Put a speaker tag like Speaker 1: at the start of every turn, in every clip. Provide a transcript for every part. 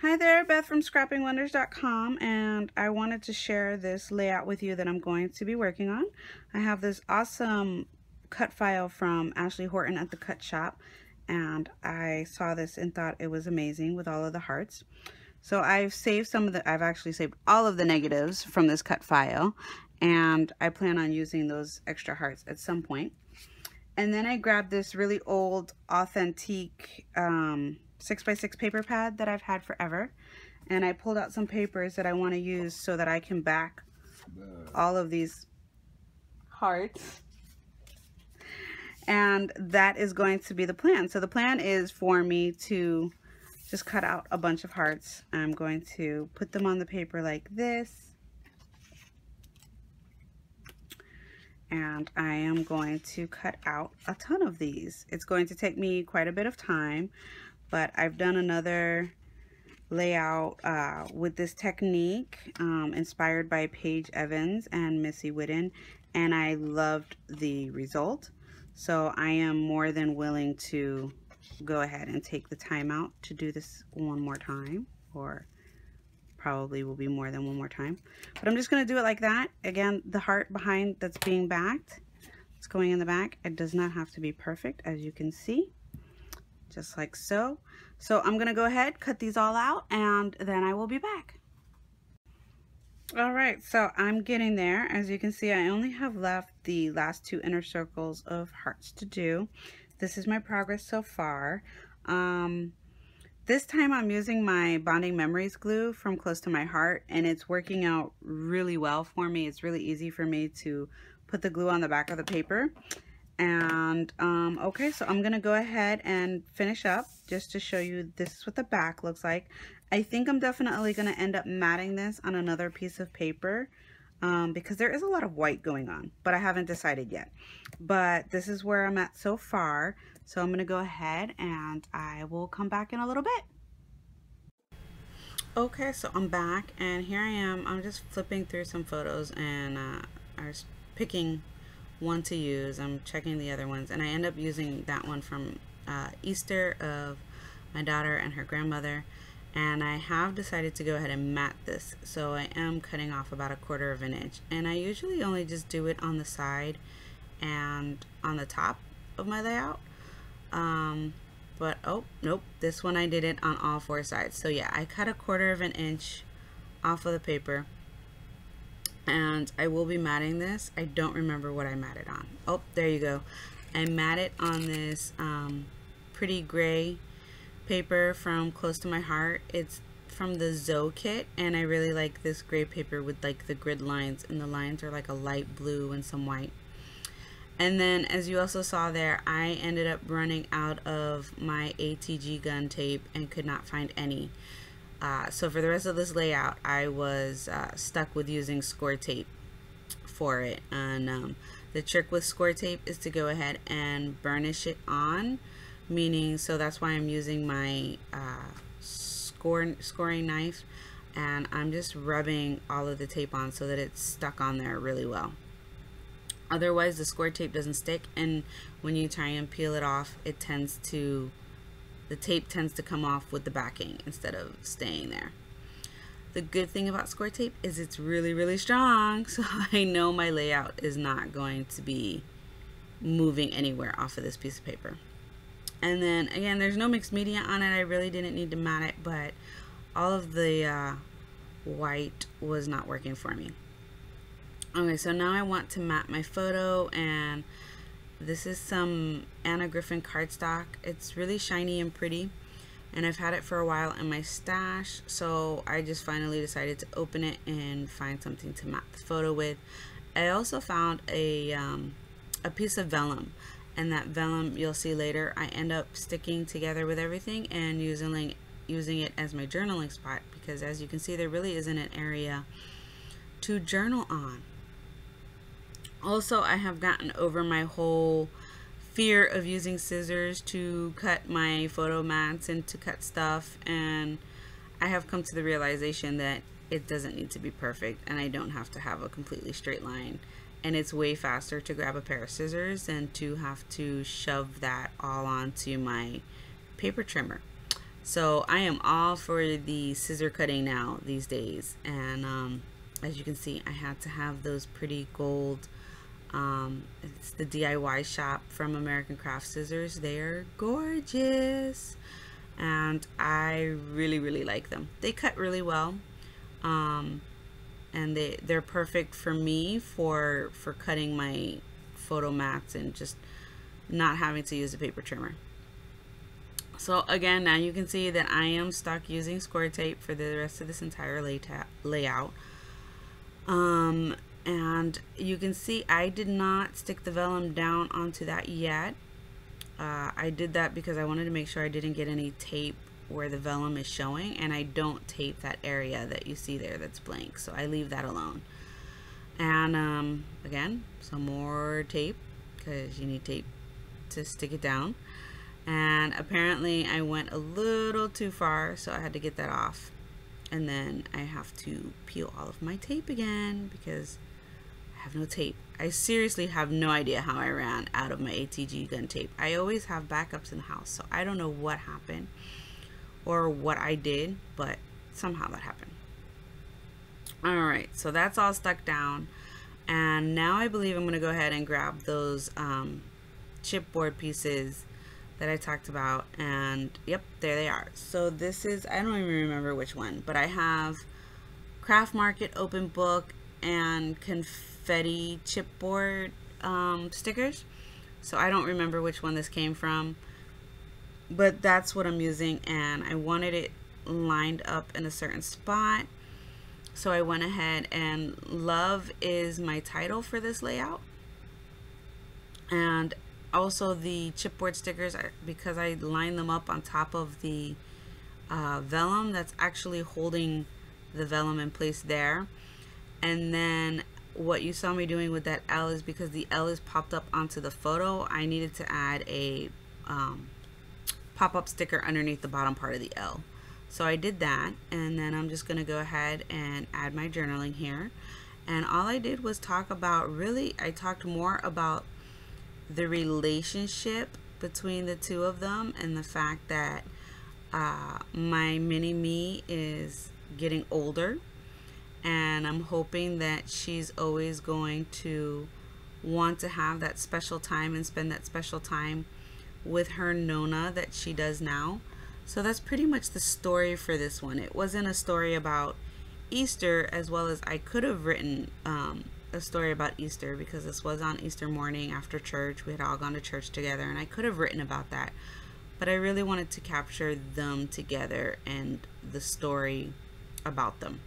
Speaker 1: Hi there, Beth from scrappingwonders.com, and I wanted to share this layout with you that I'm going to be working on. I have this awesome cut file from Ashley Horton at the Cut Shop, and I saw this and thought it was amazing with all of the hearts. So I've actually saved all of the negatives from this cut file, and I plan on using those extra hearts at some point. And then I grabbed this really old, authentic 6x6 paper pad that I've had forever. And I pulled out some papers that I want to use so that I can back all of these hearts. And that is going to be the plan. So the plan is for me to just cut out a bunch of hearts. I'm going to put them on the paper like this. And I am going to cut out a ton of these. It's going to take me quite a bit of time, but I've done another layout with this technique inspired by Paige Evans and Missy Whitten, and I loved the result. So I am more than willing to go ahead and take the time out to do this one more time, or probably will be more than one more time, but I'm just going to do it like that. Again, the heart behind that's being backed, it's going in the back. It does not have to be perfect, as you can see, just like so. So I'm going to go ahead, cut these all out, and then I will be back. All right, so I'm getting there. As you can see, I only have left the last two inner circles of hearts to do. This is my progress so far. This time I'm using my Bonding Memories glue from Close to My Heart, and it's working out really well for me. It's really easy for me to put the glue on the back of the paper. And okay, so I'm gonna go ahead and finish up just to show you this is what the back looks like. I think I'm definitely gonna end up matting this on another piece of paper because there is a lot of white going on, but I haven't decided yet. But this is where I'm at so far. So I'm gonna go ahead and I will come back in a little bit. Okay, so I'm back and here I am. I'm just flipping through some photos and I was picking one to use. I'm checking the other ones and I end up using that one from Easter of my daughter and her grandmother. And I have decided to go ahead and mat this. So I am cutting off about 1/4 of an inch. And I usually only just do it on the side and on the top of my layout. But oh nope, this one I did it on all 4 sides. So yeah, I cut 1/4 of an inch off of the paper and I will be matting this. I don't remember what I matted on. Oh, there you go. I matted on this pretty gray paper from Close to My Heart. It's from the Zoe kit, and I really like this gray paper with like the grid lines, and the lines are like a light blue and some white. And then, as you also saw there, I ended up running out of my ATG gun tape and could not find any. So for the rest of this layout, I was stuck with using score tape for it. And the trick with score tape is to go ahead and burnish it on, meaning, so that's why I'm using my scoring knife, and I'm just rubbing all of the tape on so that it's stuck on there really well. Otherwise the score tape doesn't stick, and when you try and peel it off, the tape tends to come off with the backing instead of staying there. The good thing about score tape is it's really, really strong, so I know my layout is not going to be moving anywhere off of this piece of paper. And then again, there's no mixed media on it. I really didn't need to mat it, but all of the white was not working for me. Okay, so now I want to mat my photo, and this is some Anna Griffin cardstock. It's really shiny and pretty, and I've had it for a while in my stash, so I just finally decided to open it and find something to mat the photo with. I also found a piece of vellum, and that vellum, you'll see later, I end up sticking together with everything and using it as my journaling spot, because as you can see, there really isn't an area to journal on. Also, I have gotten over my whole fear of using scissors to cut my photo mats and to cut stuff, and I have come to the realization that it doesn't need to be perfect, and I don't have to have a completely straight line, and it's way faster to grab a pair of scissors than to have to shove that all onto my paper trimmer. So I am all for the scissor cutting now these days. And as you can see, I had to have those pretty gold, it's the DIY shop from American Craft Scissors. They're gorgeous. And I really, really like them. They cut really well. And they're perfect for me for cutting my photo mats and just not having to use a paper trimmer. So again, now you can see that I am stuck using score tape for the rest of this entire layout. And you can see I did not stick the vellum down onto that yet. I did that because I wanted to make sure I didn't get any tape where the vellum is showing, and I don't tape that area that you see there that's blank, so I leave that alone. And again, some more tape, because you need tape to stick it down. And apparently I went a little too far, so I had to get that off. And then I have to peel all of my tape again because I have no tape. I seriously have no idea how I ran out of my ATG gun tape. I always have backups in the house, so I don't know what happened or what I did, but somehow that happened. Alright, so that's all stuck down. And now I believe I'm going to go ahead and grab those chipboard pieces that I talked about, and yep, there they are. So this is, I don't even remember which one, but I have Craft Market Open Book and confetti chipboard stickers. So I don't remember which one this came from, but that's what I'm using, and I wanted it lined up in a certain spot. So I went ahead, and Love is my title for this layout. And also the chipboard stickers, because I lined them up on top of the vellum, that's actually holding the vellum in place there. And then what you saw me doing with that L is because the L is popped up onto the photo. I needed to add a pop-up sticker underneath the bottom part of the L. So I did that, and then I'm just gonna go ahead and add my journaling here. And all I did was talk about, really, I talked more about the relationship between the two of them, and the fact that my mini me is getting older, and I'm hoping that she's always going to want to have that special time and spend that special time with her Nona that she does now. So that's pretty much the story for this one. It wasn't a story about Easter, as well as I could have written a story about Easter, because this was on Easter morning after church. We had all gone to church together, and I could have written about that, but I really wanted to capture them together and the story about them.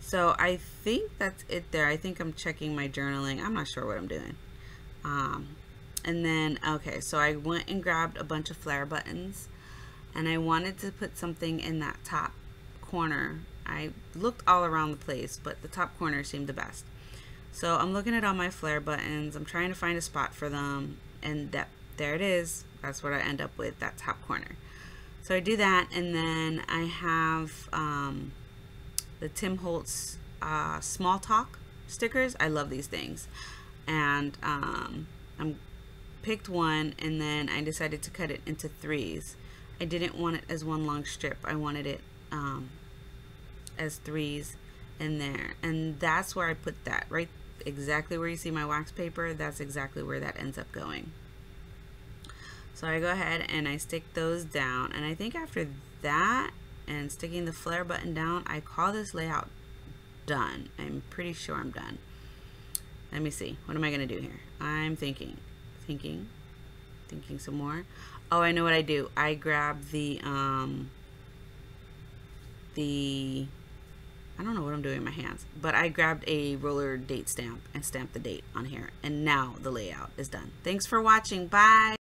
Speaker 1: So I think that's it there. I think I'm checking my journaling. I'm not sure what I'm doing. And then, okay, so I went and grabbed a bunch of flare buttons, and I wanted to put something in that top corner. I looked all around the place, but the top corner seemed the best. So I'm looking at all my flare buttons. I'm trying to find a spot for them, and there it is. That's what I end up with, that top corner. So I do that, and then I have the Tim Holtz Small Talk stickers. I love these things. And I picked one, and then I decided to cut it into 3s. I didn't want it as one long strip. I wanted it as 3s in there, and that's where I put that, right exactly where you see my wax paper. That's exactly where that ends up going. So I go ahead and I stick those down, and I think after that and sticking the flare button down, I call this layout done. I'm pretty sure I'm done. Let me see, what am I gonna do here? I'm thinking some more. Oh, I know what I do. I grab I don't know what I'm doing in my hands, but I grabbed a roller date stamp and stamped the date on here, and now the layout is done. Thanks for watching. Bye.